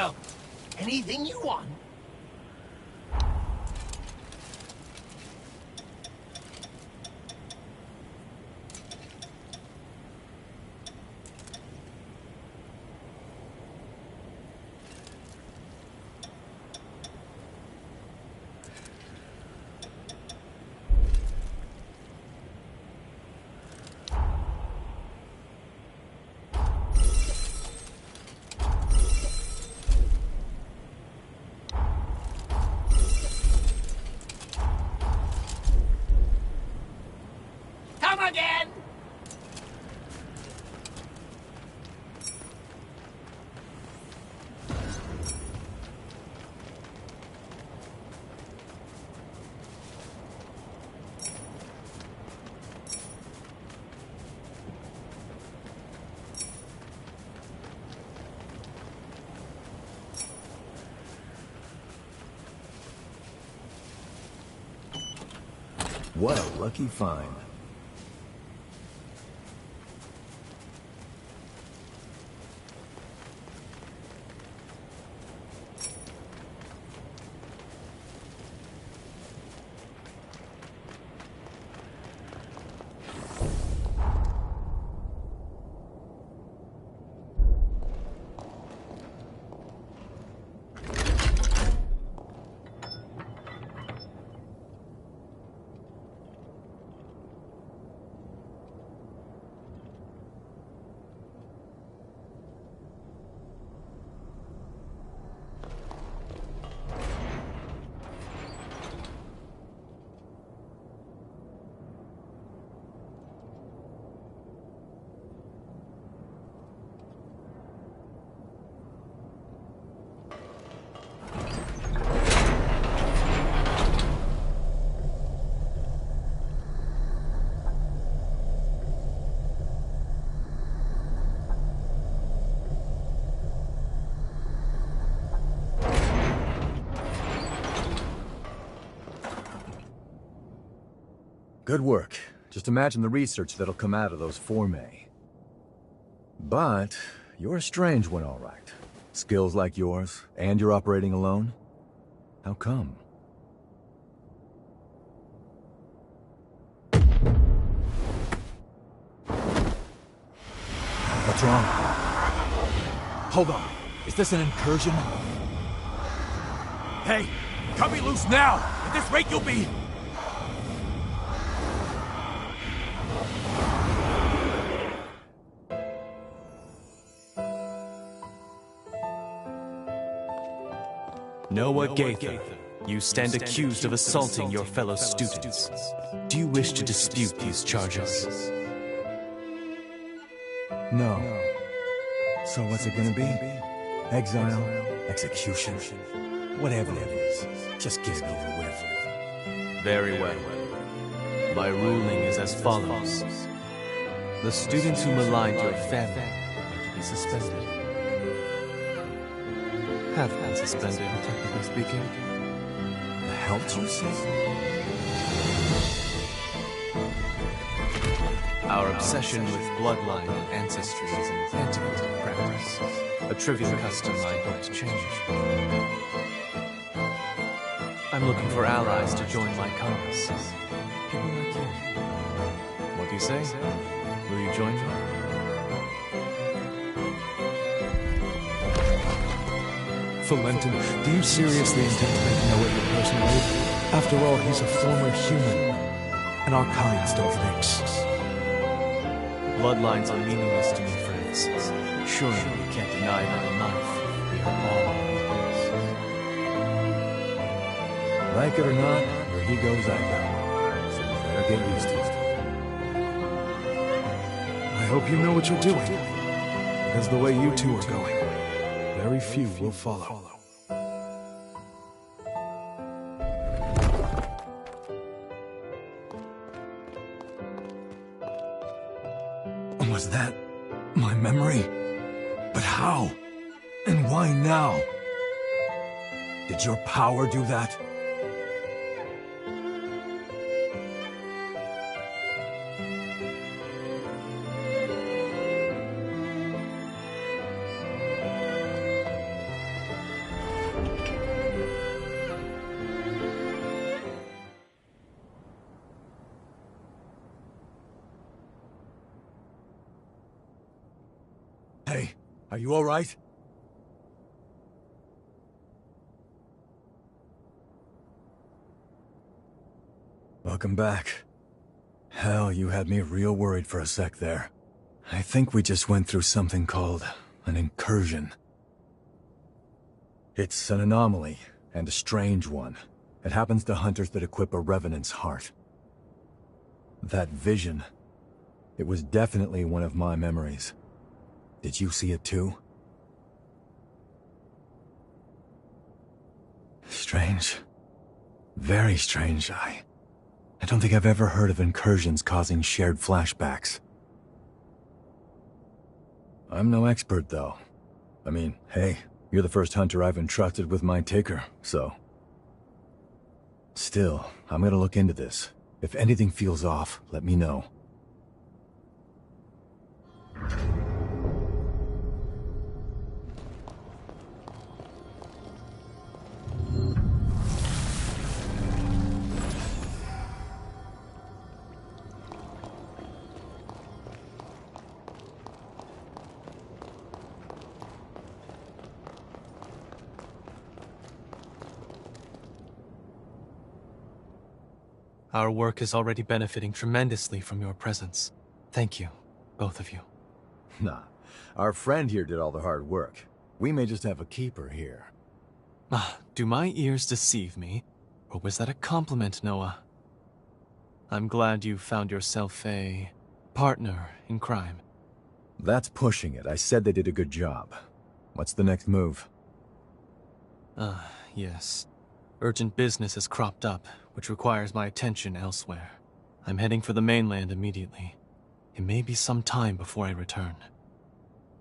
help. Anything you want. Come again! What a lucky find. Good work. Just imagine the research that'll come out of those Forme. But you're a strange one, all right. Skills like yours, and you're operating alone? How come? What's wrong? Hold on. Is this an incursion? Hey, cut me loose now! At this rate, you'll be... Noah Gaither, you stand accused of assaulting your fellow students. Do you wish to dispute these charges? No. So what's it gonna be? Exile? Execution? Whatever it is, just get it over with. Very well. My ruling is as follows. The students who maligned your family are to be suspended. Have been suspended, technically speaking. The hell did you say? Our obsession with bloodline and ancestry is an antiquated practice. A trivial custom I hope to change. I'm looking for allies to join my cause. People like you. What do you say? Will you join me? Valentin, do you seriously intend to make Noah your personal aide? After all, he's a former human, and our kinds don't mix. Bloodlines are meaningless to me, friends. Surely you can't deny that in life we are all equals. Like it or not, where he goes, I go. So you better get used to it. I hope you know what you're doing, because the way you two are going, very few will follow. Was that my memory? But how? And why now? Did your power do that? Hey, are you alright? Welcome back. Hell, you had me real worried for a sec there. I think we just went through something called an incursion. It's an anomaly, and a strange one. It happens to hunters that equip a Revenant's heart. That vision, it was definitely one of my memories. Did you see it too? Strange. Very strange. I don't think I've ever heard of incursions causing shared flashbacks. I'm no expert, though. I mean, hey, you're the first hunter I've entrusted with my taker, so... Still, I'm gonna look into this. If anything feels off, let me know. Our work is already benefiting tremendously from your presence. Thank you, both of you. Nah, our friend here did all the hard work. We may just have a keeper here. Do my ears deceive me? Or was that a compliment, Noah? I'm glad you found yourself a partner in crime. That's pushing it. I said they did a good job. What's the next move? Yes. Urgent business has cropped up, which requires my attention elsewhere. I'm heading for the mainland immediately. It may be some time before I return.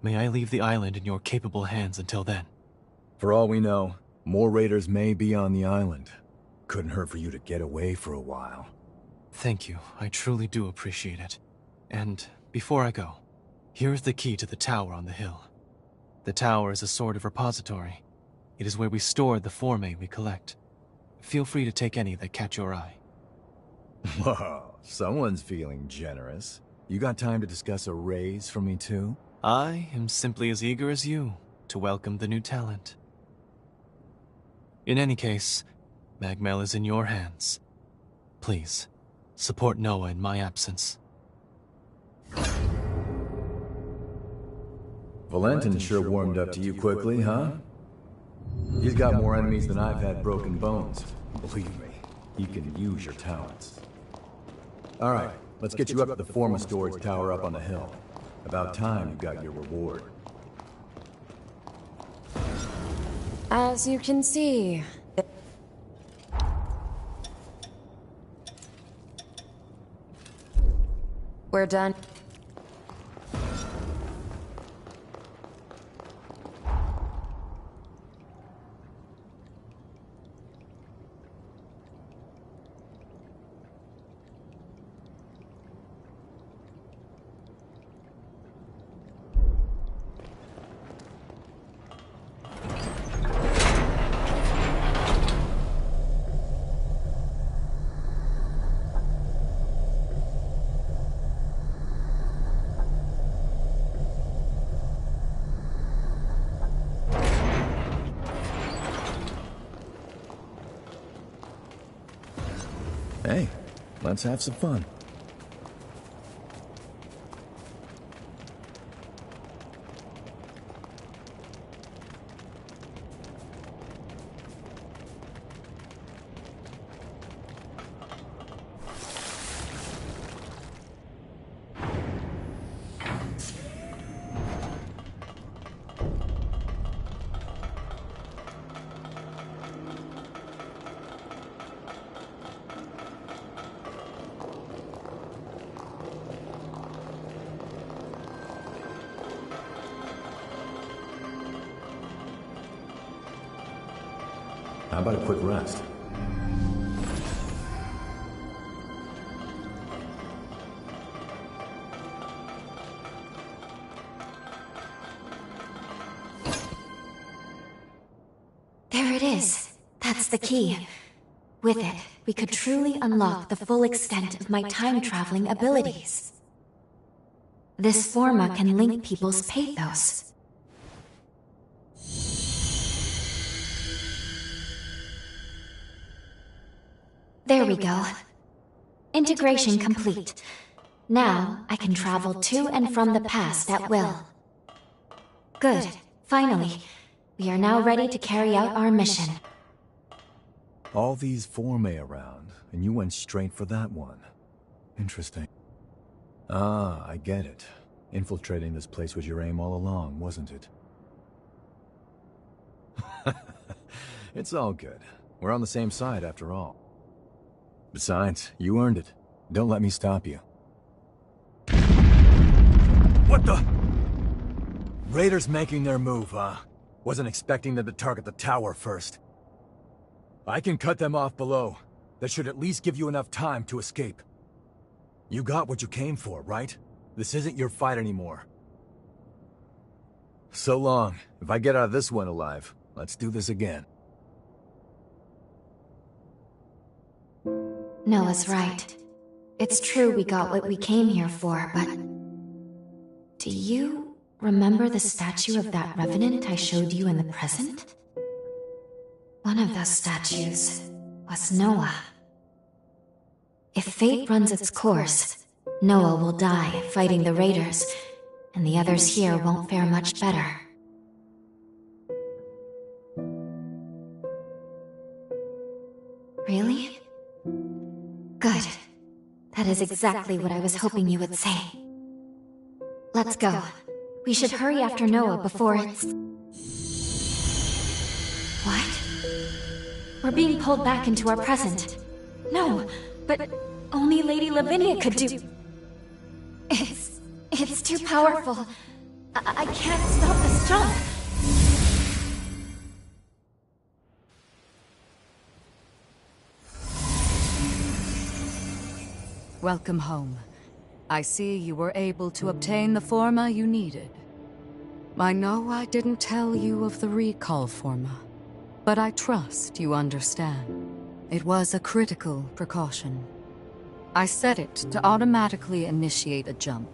May I leave the island in your capable hands until then? For all we know, more raiders may be on the island. Couldn't hurt for you to get away for a while. Thank you. I truly do appreciate it. And before I go, here is the key to the tower on the hill. The tower is a sort of repository. It is where we store the forme we collect. Feel free to take any that catch your eye. Whoa, someone's feeling generous. You got time to discuss a raise for me too? I am simply as eager as you to welcome the new talent. In any case, Magmel is in your hands. Please, support Noah in my absence. Valentin sure warmed up to you quickly, huh? He's got more enemies than I've had broken bones. Believe me, he can use your talents. Alright, let's get you up to the Forma storage tower up on the hill. About time you got your reward. As you can see... We're done. Hey, let's have some fun. How about a quick rest? There it is. That's the key. With it, we could truly unlock the full extent of my time-traveling abilities. This forma can link people's pathos. There we go. Integration complete. Now, I can travel to and from the past at will. Good. Finally. We are now ready to carry out our mission. All these formae around, and you went straight for that one. Interesting. Ah, I get it. Infiltrating this place was your aim all along, wasn't it? It's all good. We're on the same side after all. Besides, you earned it. Don't let me stop you. What the? Raiders making their move, huh? Wasn't expecting them to target the tower first. I can cut them off below. That should at least give you enough time to escape. You got what you came for, right? This isn't your fight anymore. So long. If I get out of this one alive, let's do this again. Noah's right. It's true we got what we came here for, but... Do you remember the statue of that Revenant I showed you in the present? One of those statues was Noah. If fate runs its course, Noah will die fighting the Raiders, and the others here won't fare much better. Really? Good. That is exactly what I was hoping you would say. Let's go. We should hurry after Noah before it's... What? We're being pulled back into our present. No, but only Lady Lavinia could do... It's too powerful. I can't stop this jump. Welcome home. I see you were able to obtain the forma you needed. I know I didn't tell you of the recall forma, but I trust you understand. It was a critical precaution. I set it to automatically initiate a jump,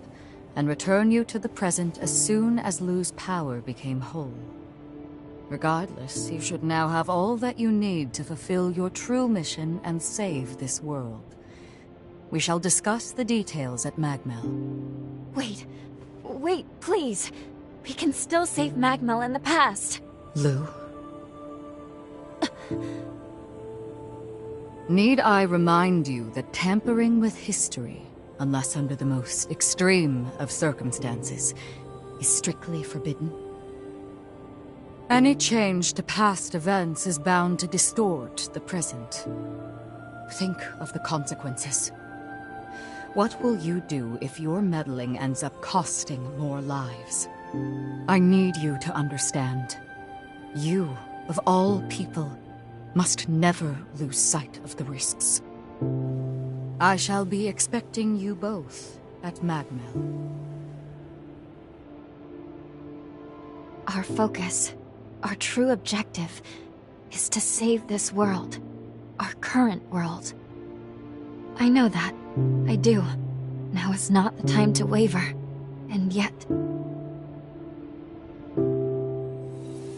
and return you to the present as soon as Lu's power became whole. Regardless, you should now have all that you need to fulfill your true mission and save this world. We shall discuss the details at Magmel. Wait, please. We can still save Magmel in the past. Lu? Need I remind you that tampering with history, unless under the most extreme of circumstances, is strictly forbidden? Any change to past events is bound to distort the present. Think of the consequences. What will you do if your meddling ends up costing more lives? I need you to understand. You, of all people, must never lose sight of the risks. I shall be expecting you both at Magmel. Our focus, our true objective, is to save this world. Our current world. I know that. I do. Now is not the time to waver. And yet...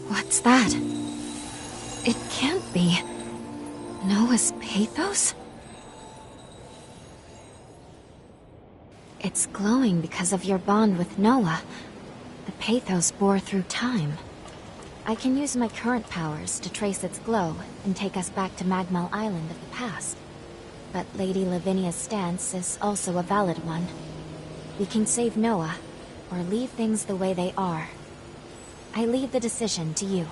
What's that? It can't be. Noah's pathos? It's glowing because of your bond with Noah. The pathos bore through time. I can use my current powers to trace its glow and take us back to Magmel Island of the past. But Lady Lavinia's stance is also a valid one. We can save Noah, or leave things the way they are. I leave the decision to you.